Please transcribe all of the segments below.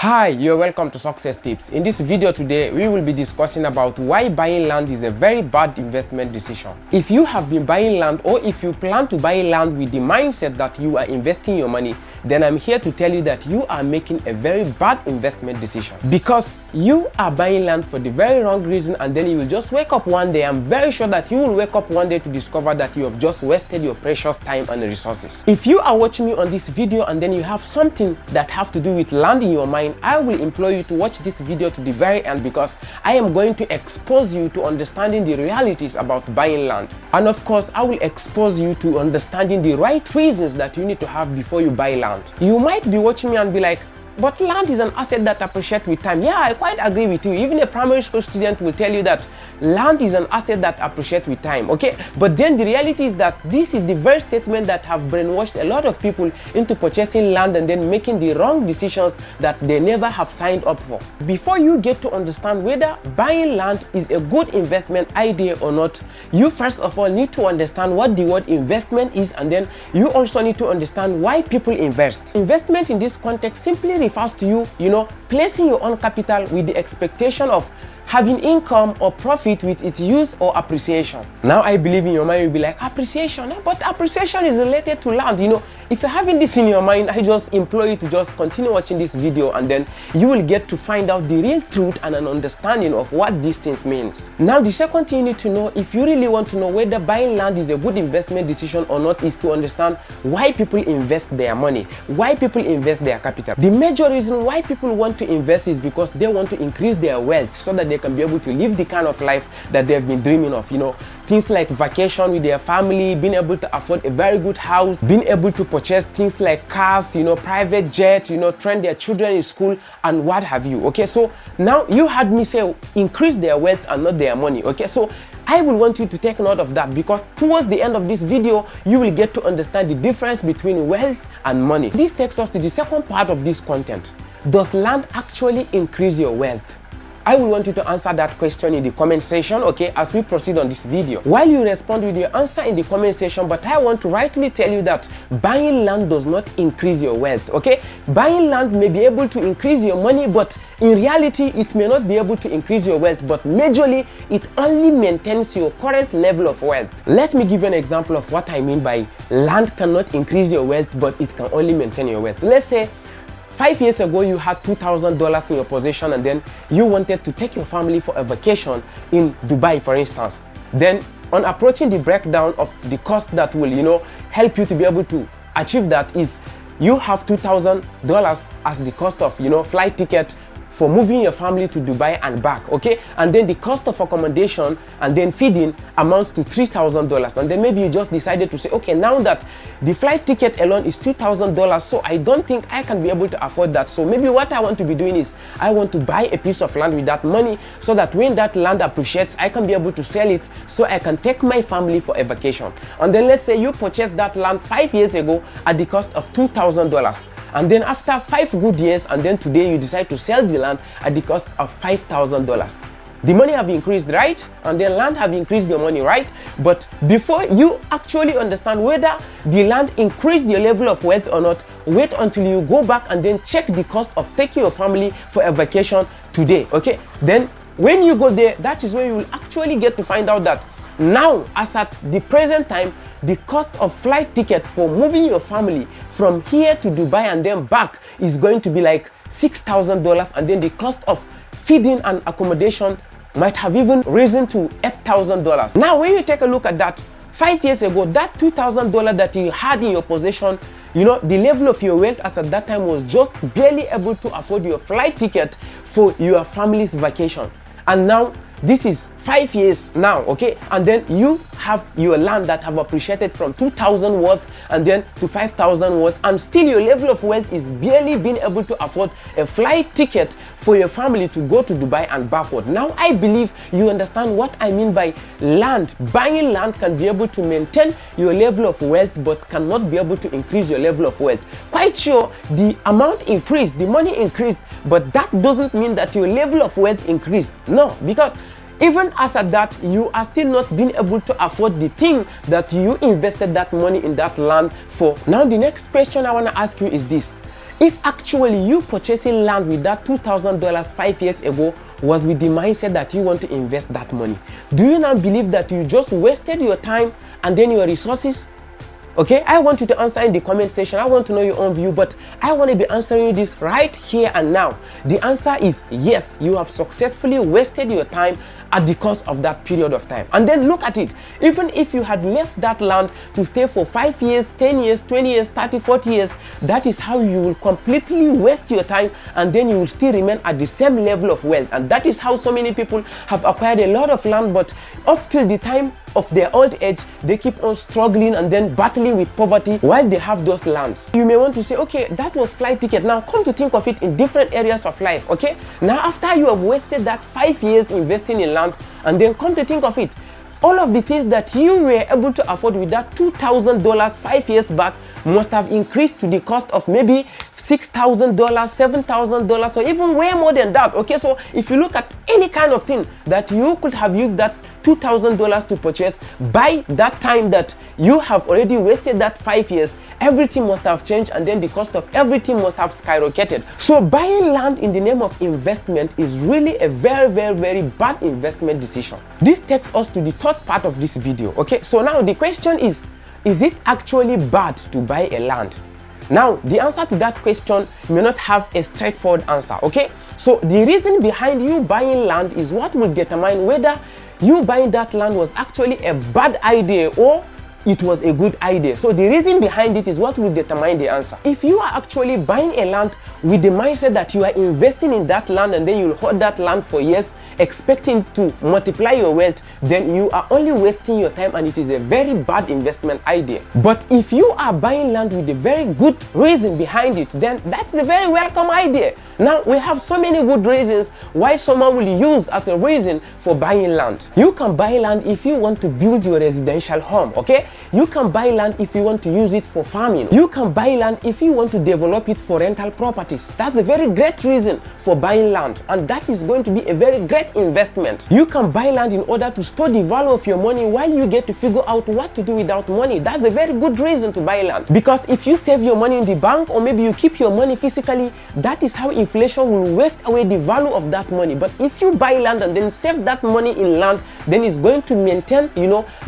Hi, you're welcome to Success Tips. In this video today, we will be discussing about why buying land is a very bad investment decision. If you have been buying land or if you plan to buy land with the mindset that you are investing your money, then I'm here to tell you that you are making a very bad investment decision because you are buying land for the very wrong reason, and then you will just wake up one day. I'm very sure that you will wake up one day to discover that you have just wasted your precious time and resources. If you are watching me on this video and then you have something that have to do with land in your mind, I will implore you to watch this video to the very end because I am going to expose you to understanding the realities about buying land. And of course, I will expose you to understanding the right reasons that you need to have before you buy land. You might be watching me and be like, but land is an asset that appreciates with time. Yeah, I quite agree with you. Even a primary school student will tell you that land is an asset that appreciates with time, okay? But then the reality is that this is the very statement that have brainwashed a lot of people into purchasing land and then making the wrong decisions that they never have signed up for. Before you get to understand whether buying land is a good investment idea or not, you first of all need to understand what the word investment is, and then you also need to understand why people invest. Investment in this context simply refers to you placing your own capital with the expectation of having income or profit with its use or appreciation. Now I believe in your mind you'll be like, appreciation, but appreciation is related to land. If you're having this in your mind, I just implore you to just continue watching this video, and then you will get to find out the real truth and an understanding of what these things means. Now the second thing you need to know, if you really want to know whether buying land is a good investment decision or not, is to understand why people invest their money, why people invest their capital. The major reason why people want to invest is because they want to increase their wealth so that they can be able to live the kind of life that they've been dreaming of. Things like vacation with their family, being able to afford a very good house, being able to purchase things like cars, private jet, train their children in school and what have you. Okay, so now you heard me say increase their wealth and not their money. Okay, so I will want you to take note of that because towards the end of this video, you will get to understand the difference between wealth and money. This takes us to the second part of this content. Does land actually increase your wealth? I will want you to answer that question in the comment section, okay, as we proceed on this video. While you respond with your answer in the comment section, but I want to rightly tell you that buying land does not increase your wealth, okay? Buying land may be able to increase your money, but in reality, it may not be able to increase your wealth, but majorly, it only maintains your current level of wealth. Let me give you an example of what I mean by land cannot increase your wealth, but it can only maintain your wealth. Let's say 5 years ago, you had $2,000 in your possession, and then you wanted to take your family for a vacation in Dubai, for instance. Then, on approaching the breakdown of the cost that will, help you to be able to achieve that is you have $2,000 as the cost of, flight ticket for moving your family to Dubai and back, okay? And then the cost of accommodation and then feeding amounts to $3,000. And then maybe you just decided to say, okay, now that the flight ticket alone is $2,000, so I don't think I can be able to afford that. So maybe what I want to be doing is I want to buy a piece of land with that money so that when that land appreciates, I can be able to sell it so I can take my family for a vacation. And then let's say you purchased that land 5 years ago at the cost of $2,000. And then after 5 good years, and then today you decide to sell the land at the cost of $5,000. The money have increased, right? And then land have increased your money, right? But before you actually understand whether the land increased your level of wealth or not, wait until you go back and then check the cost of taking your family for a vacation today, okay? Then when you go there, that is when you will actually get to find out that now, as at the present time, the cost of flight ticket for moving your family from here to Dubai and then back is going to be like $6,000, and then the cost of feeding and accommodation might have even risen to $8,000. Now, when you take a look at that, 5 years ago, that $2,000 that you had in your possession, the level of your wealth as at that time was just barely able to afford your flight ticket for your family's vacation. And now, this is 5 years now, okay? And then you have your land that have appreciated from 2,000 worth and then to 5,000 worth, and still your level of wealth is barely being able to afford a flight ticket for your family to go to Dubai and backward. Now, I believe you understand what I mean by land. Buying land can be able to maintain your level of wealth, but cannot be able to increase your level of wealth. Quite sure the amount increased, the money increased, but that doesn't mean that your level of wealth increased. No, because even as at that, you are still not being able to afford the thing that you invested that money in that land for. Now, the next question I want to ask you is this. If actually you purchasing land with that $2,000 5 years ago was with the mindset that you want to invest that money, do you now believe that you just wasted your time and then your resources? Okay, I want you to answer in the comment section. I want to know your own view, but I want to be answering you this right here and now. The answer is yes, you have successfully wasted your time at the cost of that period of time. And then look at it. Even if you had left that land to stay for 5 years, 10 years, 20 years, 30, 40 years, that is how you will completely waste your time, and then you will still remain at the same level of wealth. And that is how so many people have acquired a lot of land, but up till the time of their old age, they keep on struggling and then battling with poverty while they have those lands. You may want to say, okay, that was flight ticket. Now come to think of it in different areas of life. Okay, now after you have wasted that 5 years investing in land, and then come to think of it, all of the things that you were able to afford with that $2,000 5 years back must have increased to the cost of maybe $6,000, $7,000, or even way more than that. Okay, so if you look at any kind of thing that you could have used that $2,000 to purchase, by that time that you have already wasted that 5 years, everything must have changed, and then the cost of everything must have skyrocketed. So buying land in the name of investment is really a very, very, very bad investment decision. This takes us to the third part of this video. Okay, so now the question is it actually bad to buy a land? Now, the answer to that question may not have a straightforward answer. Okay, so the reason behind you buying land is what will determine whether you buying that land was actually a bad idea or it was a good idea. So the reason behind it is what will determine the answer. If you are actually buying a land with the mindset that you are investing in that land and then you'll hold that land for years expecting to multiply your wealth, then you are only wasting your time, and it is a very bad investment idea. But if you are buying land with a very good reason behind it, then that's a very welcome idea. Now, we have so many good reasons why someone will use as a reason for buying land. You can buy land if you want to build your residential home, okay? You can buy land if you want to use it for farming. You can buy land if you want to develop it for rental properties. That's a very great reason for buying land, and that is going to be a very great investment. You can buy land in order to store the value of your money while you get to figure out what to do without money. That's a very good reason to buy land, because if you save your money in the bank, or maybe you keep your money physically, that is how inflation will waste away the value of that money. But if you buy land and then save that money in land, then it's going to maintain,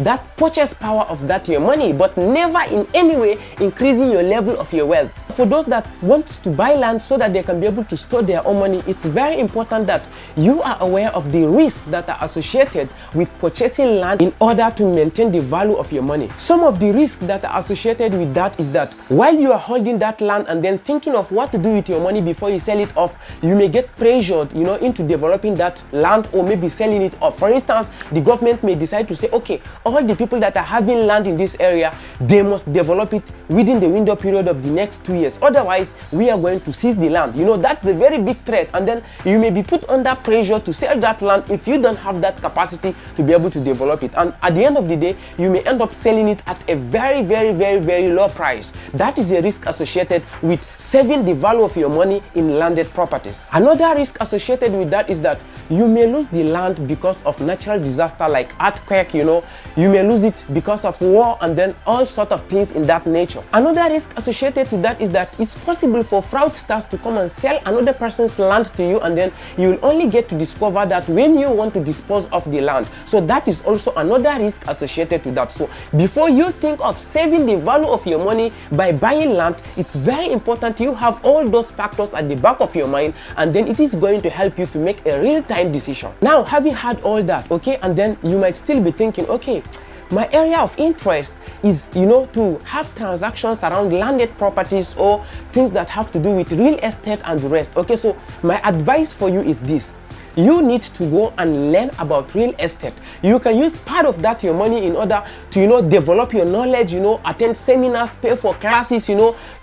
that purchase power of that your money, but never in any way increasing your level of your wealth. For those that want to buy land so that they can be able to store their own money, it's very important that you are aware of the risks that are associated with purchasing land in order to maintain the value of your money. Some of the risks that are associated with that is that while you are holding that land and then thinking of what to do with your money before you sell it off, you may get pressured, into developing that land or maybe selling it off. For instance, the government may decide to say, okay, all the people that are having land in this area, they must develop it within the window period of the next 2 years. Otherwise, we are going to seize the land. That's a very big threat, and then you may be put under pressure to sell that land if you don't have that capacity to be able to develop it. And at the end of the day, you may end up selling it at a very, very, very, very low price. That is a risk associated with saving the value of your money in landed properties. Another risk associated with that is that you may lose the land because of natural disaster like earthquake, you may lose it because of war, and then all sort of things in that nature. Another risk associated to that is that it's possible for fraudsters to come and sell another person's land to you, and then you will only get to discover that when you want to dispose of the land. So that is also another risk associated to that. So before you think of saving the value of your money by buying land, it's very important you have all those factors at the back of your mind, and then it is going to help you to make a real-time decision. Now, having had all that, okay, and then you might still be thinking, okay, my area of interest is, to have transactions around landed properties or things that have to do with real estate and the rest. Okay, so my advice for you is this. You need to go and learn about real estate. You can use part of that, your money, in order to, develop your knowledge, attend seminars, pay for classes,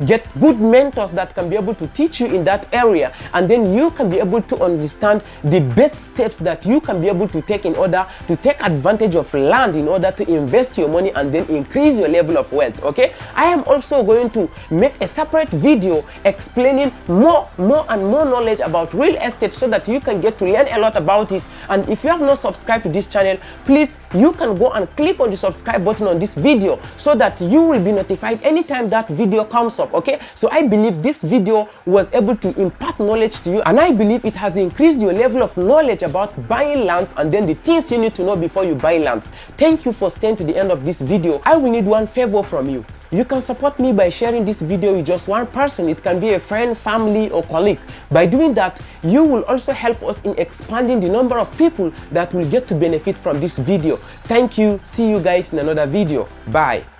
get good mentors that can be able to teach you in that area. And then you can be able to understand the best steps that you can be able to take in order to take advantage of land in order to invest your money and then increase your level of wealth. Okay, I am also going to make a separate video explaining more and more knowledge about real estate so that you can get to learn learn a lot about it. And if you have not subscribed to this channel, please, you can go and click on the subscribe button on this video so that you will be notified anytime that video comes up. Okay, so I believe this video was able to impart knowledge to you, and I believe it has increased your level of knowledge about buying lands and then the things you need to know before you buy lands. Thank you for staying to the end of this video. I will need one favor from you. You can support me by sharing this video with just one person. It can be a friend, family, or colleague. By doing that, you will also help us in expanding the number of people that will get to benefit from this video. Thank you. See you guys in another video. Bye.